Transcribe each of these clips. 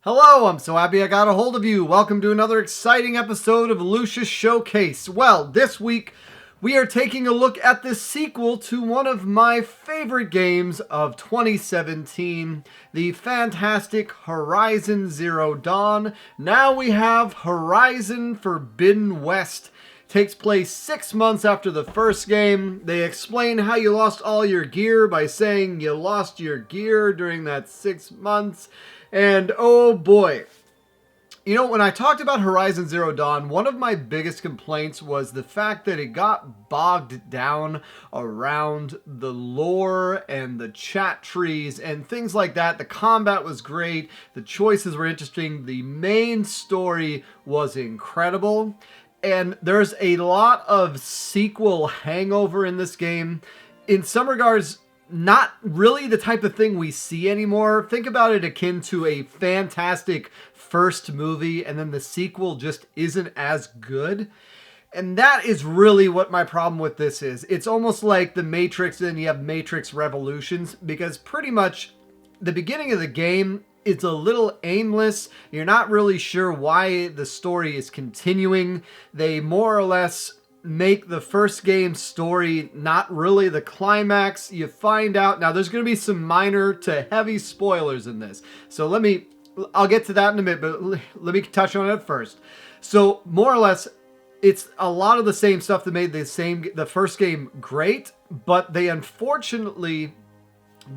Hello, I'm so happy I got a hold of you. Welcome to another exciting episode of Lucious Showcase. Well, this week we are taking a look at the sequel to one of my favorite games of 2017, the fantastic Horizon Zero Dawn. Now we have Horizon Forbidden West. Takes place 6 months after the first game. They explain how you lost all your gear by saying you lost your gear during that 6 months. And oh boy, you know, when I talked about Horizon Zero Dawn, one of my biggest complaints was the fact that it got bogged down around the lore and the chat trees and things like that. The combat was great, the choices were interesting, the main story was incredible, and there's a lot of sequel hangover in this game. In some regards, not really the type of thing we see anymore. Think about it akin to a fantastic first movie and then the sequel just isn't as good. And that is really what my problem with this is. It's almost like the Matrix and you have Matrix Revolutions, because pretty much the beginning of the game is a little aimless. You're not really sure why the story is continuing. They more or less make the first game story not really the climax. You find out, now there's going to be some minor to heavy spoilers in this. So I'll get to that in a minute, but let me touch on it first. So more or less, it's a lot of the same stuff that made the first game great, but they unfortunately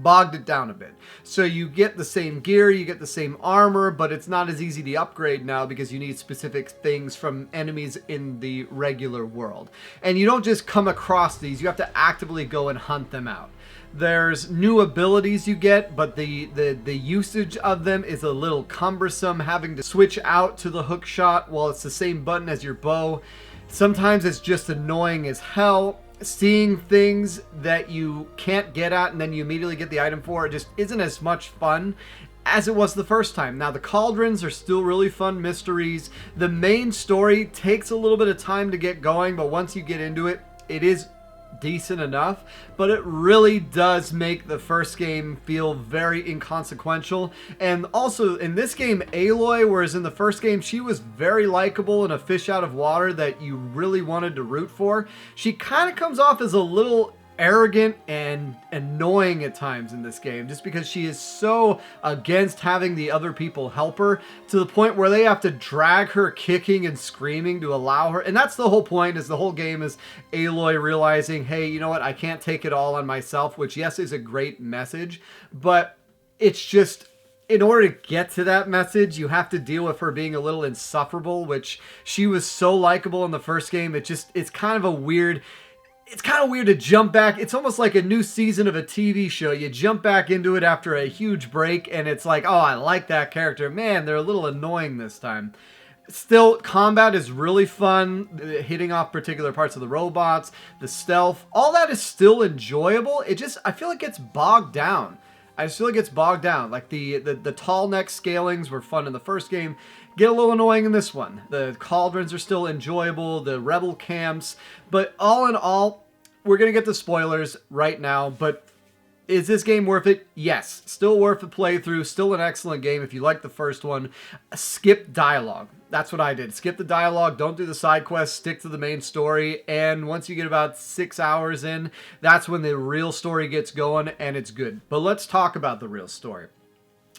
bogged it down a bit. So you get the same gear, you get the same armor, but it's not as easy to upgrade now because you need specific things from enemies in the regular world. And you don't just come across these, you have to actively go and hunt them out. There's new abilities you get, but the usage of them is a little cumbersome, having to switch out to the hook shot while it's the same button as your bow. Sometimes it's just annoying as hell. Seeing things that you can't get at and then you immediately get the item for, it just isn't as much fun as it was the first time. Now the cauldrons are still really fun mysteries. The main story takes a little bit of time to get going, but once you get into it, it is decent enough, but it really does make the first game feel very inconsequential. And also in this game, Aloy, whereas in the first game she was very likable and a fish out of water that you really wanted to root for, she kind of comes off as a little arrogant and annoying at times in this game, just because she is so against having the other people help her, to the point where they have to drag her kicking and screaming to allow her. And that's the whole point, is the whole game is Aloy realizing, hey, you know what, I can't take it all on myself, which yes is a great message, but it's just, in order to get to that message, you have to deal with her being a little insufferable, which she was so likable in the first game. It's kind of weird to jump back. It's almost like a new season of a TV show. You jump back into it after a huge break, and it's like, oh, I like that character. Man, they're a little annoying this time. Still, combat is really fun. Hitting off particular parts of the robots, the stealth, all that is still enjoyable. I feel like it's bogged down. I just feel like it's bogged down. Like the tall neck scalings were fun in the first game. Get a little annoying in this one. The cauldrons are still enjoyable, the rebel camps, but all in all, we're going to get the spoilers right now, but is this game worth it? Yes. Still worth the playthrough, still an excellent game if you like the first one. Skip dialogue. That's what I did. Skip the dialogue, don't do the side quests, stick to the main story, and once you get about 6 hours in, that's when the real story gets going, and it's good. But let's talk about the real story.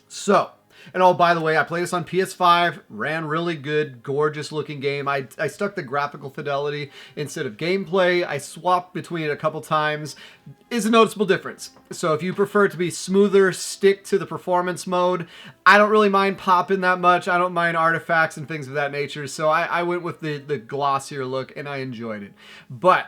So, and oh, by the way, I played this on PS5, ran really good, gorgeous looking game. I stuck the graphical fidelity instead of gameplay. I swapped between it a couple times. Is a noticeable difference. So if you prefer it to be smoother, stick to the performance mode. I don't really mind popping that much. I don't mind artifacts and things of that nature. So I went with the glossier look and I enjoyed it. But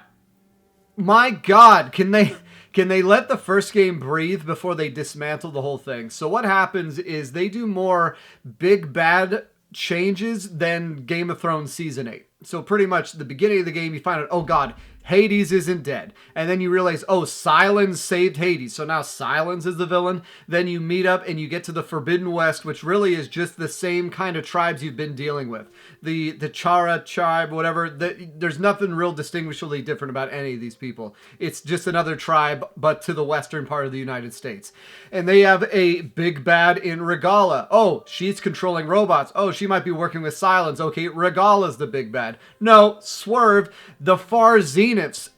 my God, can they let the first game breathe before they dismantle the whole thing? So what happens is they do more big bad changes than Game of Thrones Season 8. So pretty much the beginning of the game, you find out, oh God, Hades isn't dead. And then you realize, oh, Silence saved Hades. So now Silence is the villain. Then you meet up and you get to the Forbidden West, which really is just the same kind of tribes you've been dealing with. The Chara tribe, whatever. There's nothing real distinguishably different about any of these people. It's just another tribe, but to the western part of the United States. And they have a big bad in Regala. Oh, she's controlling robots. Oh, she might be working with Silence. Okay, Regala's the big bad. No, swerve. The Far Zeniths,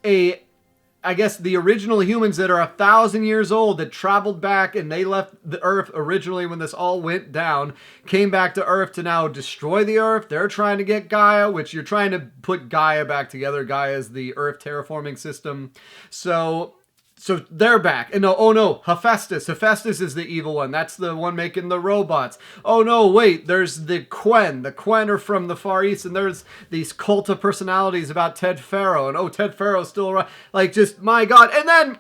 I guess the original humans that are 1,000 years old that traveled back and they left the Earth originally when this all went down, came back to Earth to now destroy the Earth. They're trying to get Gaia, which you're trying to put Gaia back together. Gaia is the Earth terraforming system. So they're back. And no, oh no, Hephaestus. Hephaestus is the evil one. That's the one making the robots. Oh no, wait, there's the Quen. The Quen are from the Far East, and there's these cult of personalities about Ted Faro. And oh, Ted Faro's still around. Like, just, my God. And then,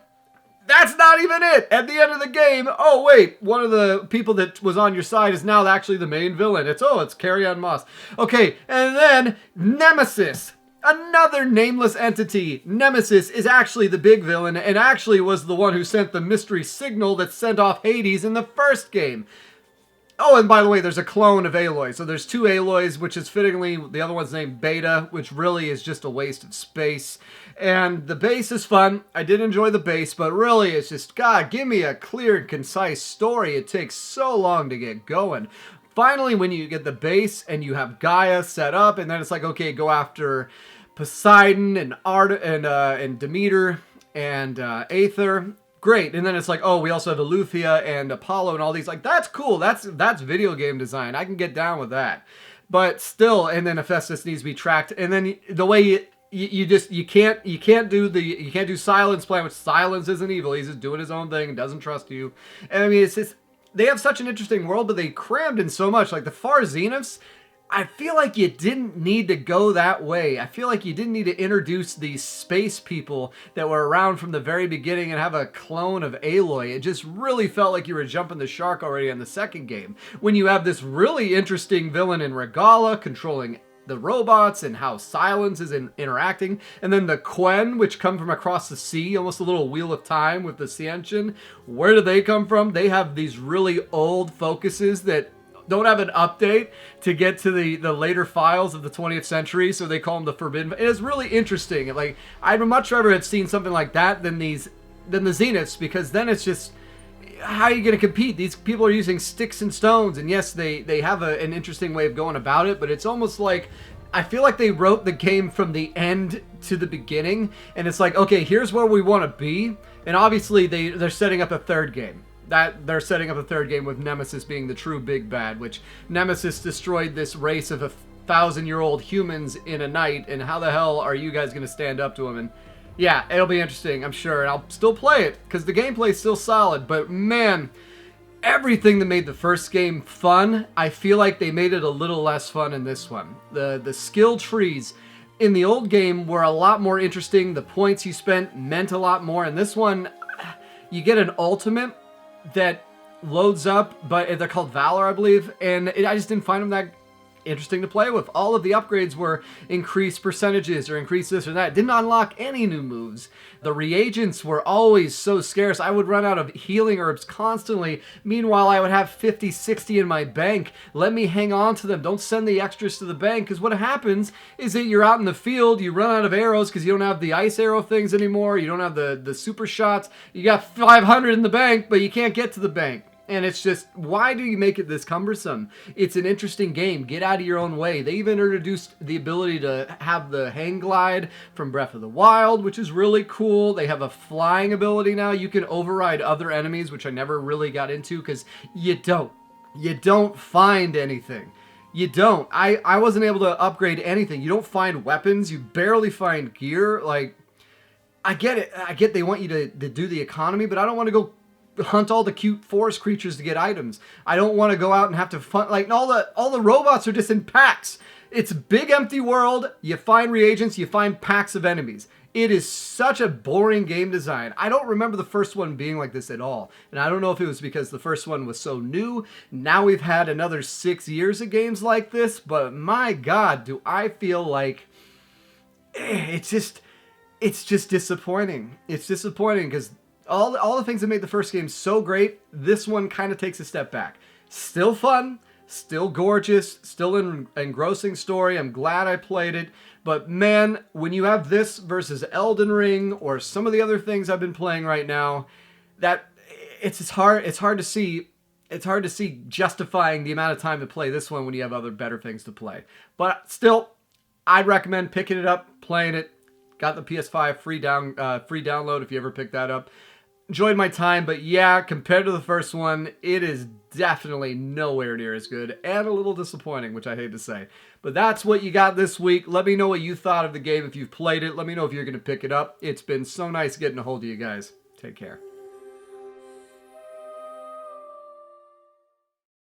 that's not even it. At the end of the game, oh wait, one of the people that was on your side is now actually the main villain. It's Carry-On Moss. Okay, and then, Nemesis. Another nameless entity. Nemesis is actually the big villain and actually was the one who sent the mystery signal that sent off Hades in the first game. Oh, and by the way, there's a clone of Aloy. So there's two Aloys, which is fittingly, the other one's named Beta, which really is just a waste of space. And the base is fun. I did enjoy the base, but really it's just, God, give me a clear and concise story. It takes so long to get going. Finally, when you get the base and you have Gaia set up, and then it's like, okay, go after Poseidon and and Demeter and Aether. Great. And then it's like, oh, we also have Eleuthia and Apollo and all these. Like, that's cool. That's video game design. I can get down with that. But still, and then Hephaestus needs to be tracked. And then the way you can't do Silence plan, which Silence isn't evil. He's just doing his own thing and doesn't trust you. And I mean, it's just, they have such an interesting world, but they crammed in so much. Like the Far Zeniths, I feel like you didn't need to go that way. I feel like you didn't need to introduce these space people that were around from the very beginning and have a clone of Aloy. It just really felt like you were jumping the shark already in the second game. When you have this really interesting villain in Regala controlling the robots and how Silence is interacting, and then the Quen, which come from across the sea, almost a little Wheel of Time with the Cientian. Where do they come from? They have these really old focuses that don't have an update to get to the later files of the 20th century, so they call them the Forbidden. It is really interesting. Like, I'd much rather have seen something like that than the Zeniths, because then it's just, how are you going to compete? These people are using sticks and stones, and yes, they have an interesting way of going about it, but it's almost like, I feel like they wrote the game from the end to the beginning, and it's like, okay, here's where we want to be, and obviously they're setting up a third game. They're setting up a third game with Nemesis being the true big bad, which Nemesis destroyed this race of 1,000-year-old humans in a night, and how the hell are you guys going to stand up to him? And yeah, it'll be interesting, I'm sure, and I'll still play it, because the gameplay is still solid, but man, everything that made the first game fun, I feel like they made it a little less fun in this one. The skill trees in the old game were a lot more interesting, the points you spent meant a lot more. In this one, you get an ultimate that loads up, but they're called Valor, I believe, and I just didn't find them that interesting to play with. All of the upgrades were increased percentages or increased this or that. It didn't unlock any new moves. The reagents were always so scarce. I would run out of healing herbs constantly. Meanwhile, I would have 50, 60 in my bank. Let me hang on to them. Don't send the extras to the bank, because what happens is that you're out in the field, you run out of arrows because you don't have the ice arrow things anymore. You don't have the super shots. You got 500 in the bank, but you can't get to the bank. And it's just, why do you make it this cumbersome? It's an interesting game. Get out of your own way. They even introduced the ability to have the hang glide from Breath of the Wild, which is really cool. They have a flying ability now. You can override other enemies, which I never really got into because you don't find anything. You don't. I wasn't able to upgrade anything. You don't find weapons. You barely find gear. Like, I get it. I get they want you to do the economy, but I don't want to go hunt all the cute forest creatures to get items. I don't want to go out and have to find, like, all the robots are just in packs. It's a big empty world. You find reagents, you find packs of enemies. It is such a boring game design. I don't remember the first one being like this at all. And I don't know if it was because the first one was so new. Now we've had another 6 years of games like this, but my God, do I feel like it's just, it's just disappointing. It's disappointing because all the things that made the first game so great, this one kind of takes a step back. Still fun, still gorgeous, still an engrossing story. I'm glad I played it. But man, when you have this versus Elden Ring or some of the other things I've been playing right now, that it's hard to see. It's hard to see justifying the amount of time to play this one when you have other better things to play. But still, I'd recommend picking it up, playing it. Got the PS5 free download if you ever pick that up. Enjoyed my time, but yeah, compared to the first one, it is definitely nowhere near as good and a little disappointing, which I hate to say. But that's what you got this week. Let me know what you thought of the game if you've played it. Let me know if you're going to pick it up. It's been so nice getting a hold of you guys. Take care.